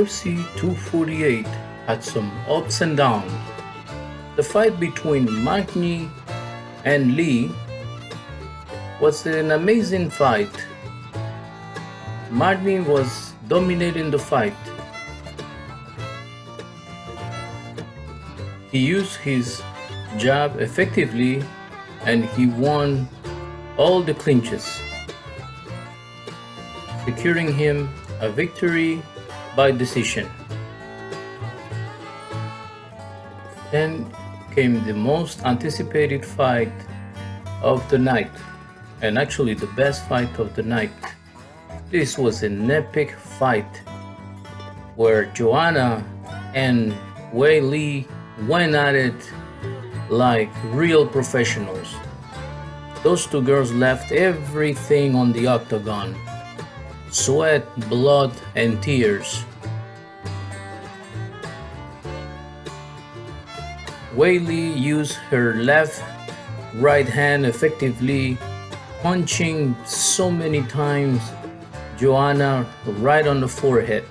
UFC 248 had some ups and downs. The fight between Magny and Lee was an amazing fight. Magny was dominating the fight. He used his jab effectively and he won all the clinches, securing him a victory by decision. Then came the most anticipated fight of the night, and actually the best fight of the night. This was an epic fight where Joanna and Wei Lee went at it like real professionals. Those two girls left everything on the octagon: sweat, blood, and tears. Wei Lee used her left right hand effectively, punching so many times Joanna right on the forehead,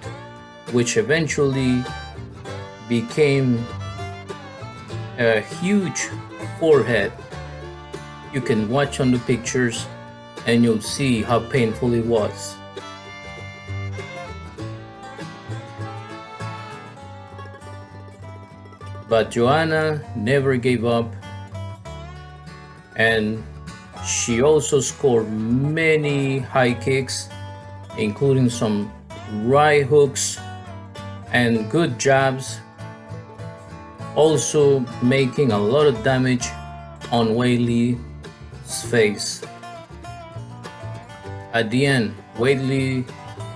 which eventually became a huge forehead. You can watch on the pictures and you'll see how painful it was. But Joanna never gave up, and she also scored many high kicks, including some right hooks and good jabs, also making a lot of damage on Wei Lee's face. At the end, Wei Lee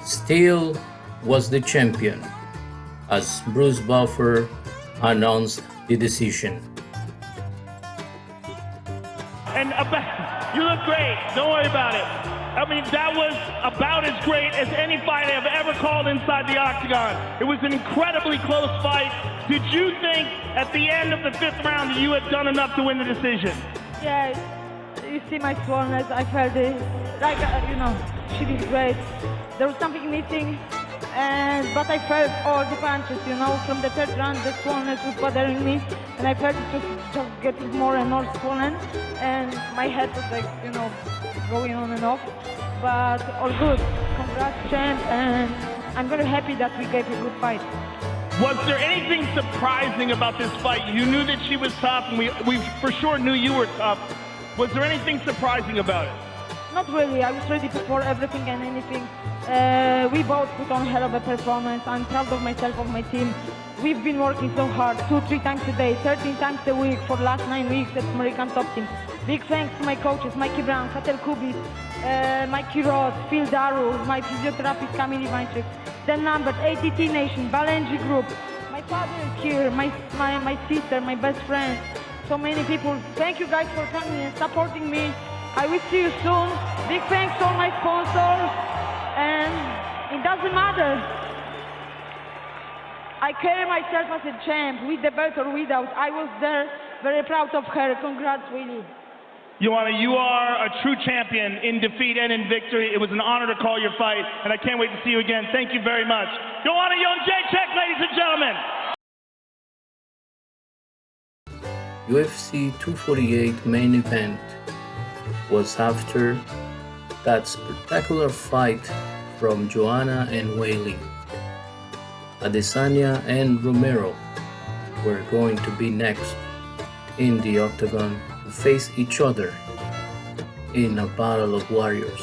still was the champion, as Bruce Buffer announced the decision. And you look great. Don't worry about it. I mean, that was about as great as any fight I've ever called inside the octagon. It was an incredibly close fight. Did you think at the end of the 5th round that you had done enough to win the decision? Yeah, you see my swollenness. I felt it. Like, she did great. There was something missing. But I felt all the punches, from the 3rd round the swollenness was bothering me, and I felt it was just getting more and more swollen, and my head was like, going on and off, but all good. Congrats, champ, and I'm very happy that we gave a good fight. Was there anything surprising about this fight? You knew that she was tough, and we for sure knew you were tough. Was there anything surprising about it? Not really. I was ready for everything and anything. We both put on a hell of a performance. I'm proud of myself, of my team. We've been working so hard, 2-3 times a day, 13 times a week for the last 9 weeks at American Top Team. Big thanks to my coaches, Mikey Brown, Fatel Kubis, Mikey Ross, Phil Daru, my physiotherapist Kamil Ivancic, the numbered ATT Nation, Balenji Group. My father is here, my sister, my best friend, so many people. Thank you guys for coming and supporting me. I will see you soon. Big thanks to all my sponsors. And it doesn't matter. I carry myself as a champ, with the belt or without. I was there, very proud of her. Congrats, Willie. Joanna, you are a true champion in defeat and in victory. It was an honor to call your fight, and I can't wait to see you again. Thank you very much. Joanna Jędrzejczyk, ladies and gentlemen. UFC 248 main event was after that spectacular fight from Joanna and Wei Lee. Adesanya and Romero were going to be next in the octagon to face each other in a battle of warriors.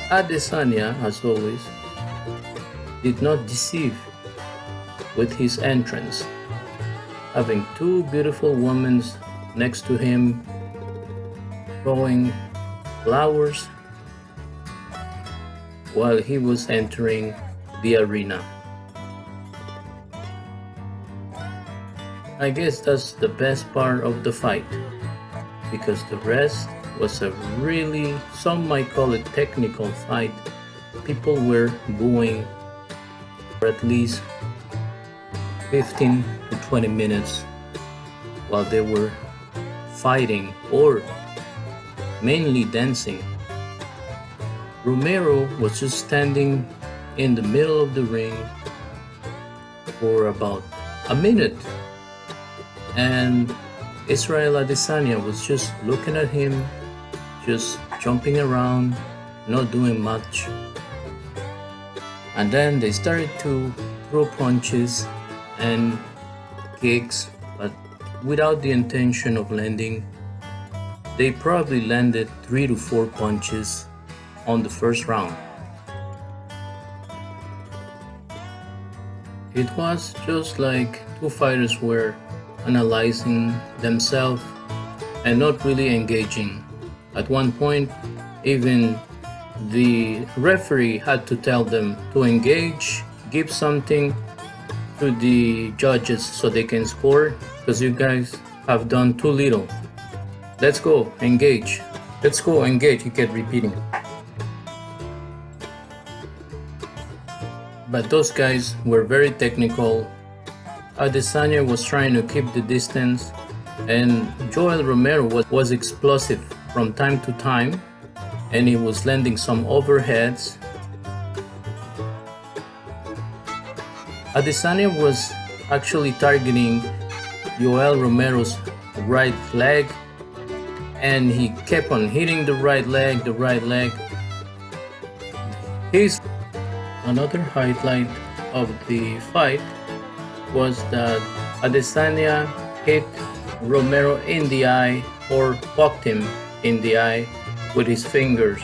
Adesanya, as always, did not deceive with his entrance, having 2 beautiful women next to him throwing flowers while he was entering the arena. I guess that's the best part of the fight, because the rest was a really, some might call it technical fight. People were booing for at least 15 to 20 minutes while they were fighting or mainly dancing. Romero was just standing in the middle of the ring for about a minute, and Israel Adesanya was just looking at him, just jumping around, not doing much. And then they started to throw punches and kicks, but without the intention of landing. They probably landed 3 to 4 punches on the first round. It was just like two fighters were analyzing themselves and not really engaging. At one point, even the referee had to tell them to engage, give something to the judges so they can score, because you guys have done too little. Let's go, engage. Let's go, engage. He kept repeating. But those guys were very technical. Adesanya was trying to keep the distance, and Joel Romero was explosive from time to time, and he was landing some overheads. Adesanya was actually targeting Joel Romero's right leg, and he kept on hitting the right leg. Another highlight of the fight was that Adesanya hit Romero in the eye, or poked him in the eye with his fingers.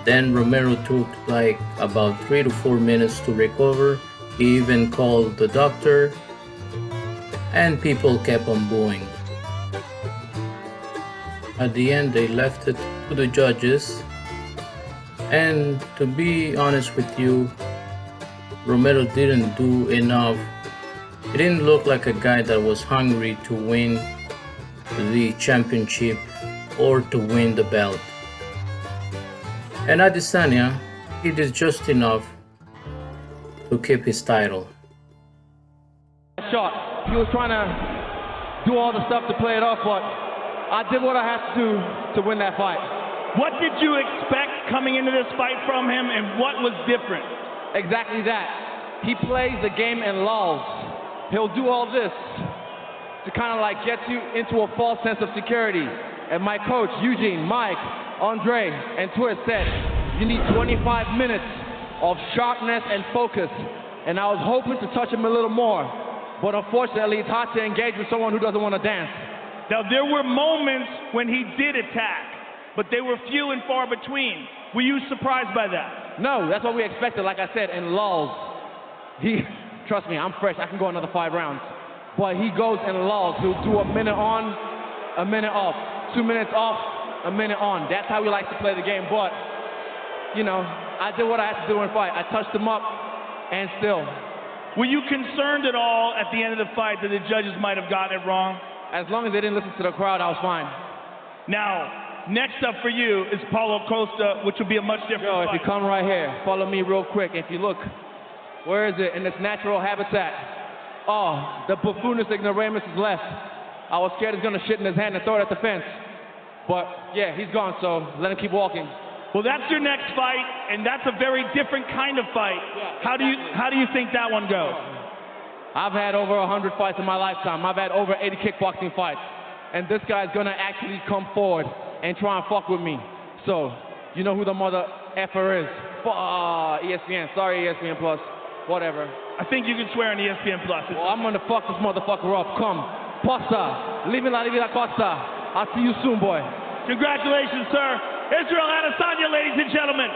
Then Romero took like about 3 to 4 minutes to recover. He even called the doctor, and people kept on booing. At the end, they left it to the judges, and to be honest with you, Romero didn't do enough. He didn't look like a guy that was hungry to win the championship or to win the belt. And Adesanya, he did just enough to keep his title. Shot. He was trying to do all the stuff to play it off, but I did what I had to do to win that fight. What did you expect coming into this fight from him, and what was different? Exactly that. He plays the game in lulls. He'll do all this to kind of like get you into a false sense of security. And my coach, Eugene, Mike, Andre, and Twist said, you need 25 minutes of sharpness and focus. And I was hoping to touch him a little more, but unfortunately it's hard to engage with someone who doesn't want to dance. Now, there were moments when he did attack, but they were few and far between. Were you surprised by that? No, that's what we expected, like I said, in lulls. Trust me, I'm fresh, I can go another 5 rounds. But he goes in lulls. He'll do a minute on, a minute off, 2 minutes off, a minute on. That's how he likes to play the game. But, you know, I did what I had to do in fight. I touched him up, and still. Were you concerned at all at the end of the fight that the judges might have gotten it wrong? As long as they didn't listen to the crowd, I was fine. Now, next up for you is Paulo Costa, which will be a much different fight. If you come right here, follow me real quick. If you look, where is it? In its natural habitat. Oh, the buffoonist ignoramus is left. I was scared he's going to shit in his hand and throw it at the fence. But, yeah, he's gone, so let him keep walking. Well, that's your next fight, and that's a very different kind of fight. Yeah, exactly. How do you think that one goes? I've had over 100 fights in my lifetime. I've had over 80 kickboxing fights. And this guy's going to actually come forward and try and fuck with me. So, you know who the mother effer is. ESPN. Sorry, ESPN Plus. Whatever. I think you can swear on ESPN Plus. Well, I'm going to fuck this motherfucker up. Come. Posta. Living la vida costa. I'll see you soon, boy. Congratulations, sir. Israel Adesanya, ladies and gentlemen.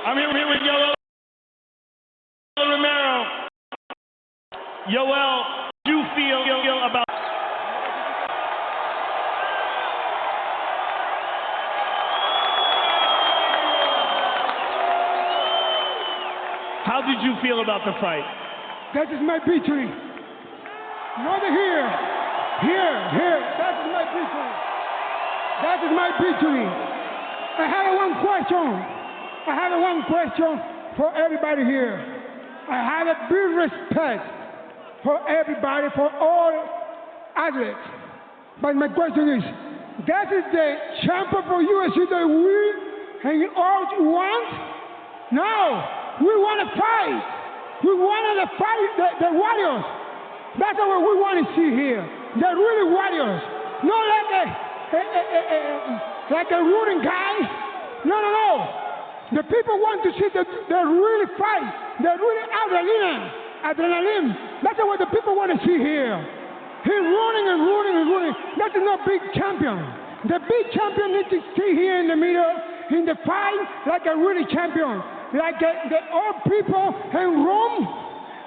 I'm here with Yoel Romero. Yoel, how do you feel about... How did you feel about the fight? That is my victory. Not here. Here. That is my victory. That is my victory. I have one question for everybody here. I have a big respect for everybody, for all athletes. But my question is, That is the champion for UFC that we and you all want. Now, we want to fight. We wanted to fight the warriors. That's what we want to see here. The really warriors. Not like a rooting guy. No, no, no. The people want to see the really fight. The really adrenaline. That's what the people want to see here. He's running and running and running. That is not big champion. The big champion needs to stay here in the middle, in the fight, like a really champion. Like the old people in Rome,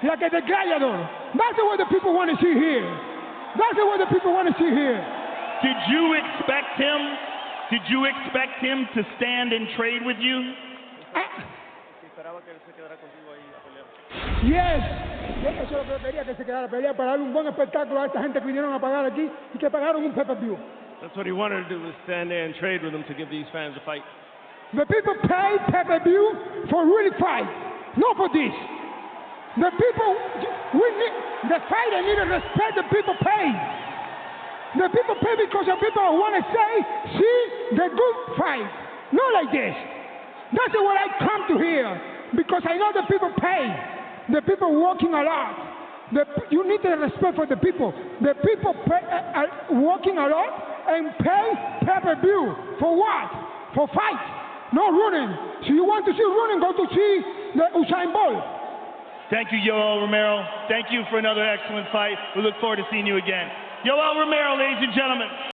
like the gladiator. That's what the people want to see here. That's what the people want to see here. Did you expect him? Did you expect him to stand and trade with you? Yes. Eso es lo que quería, que se quedara a pelear para darle un buen espectáculo a esta gente que vinieron a pagar aquí y que pagaron un pay-per-view. That's what he wanted to do, was stand there and trade with him to give these fans a fight. The people pay pay-per-view for really fight, not for this. The people, the fighter need to respect the people pay. The people pay because the people want to say, see the good fight, not like this. That's what I come to here, because I know the people pay. The people working a lot. You need to respect for the people. The people are working a lot and pay pay-per-view. For what? For fight, not running. So you want to see running, go to see the Usain Bolt. Thank you, Yoel Romero. Thank you for another excellent fight. We look forward to seeing you again. Yoel Romero, ladies and gentlemen.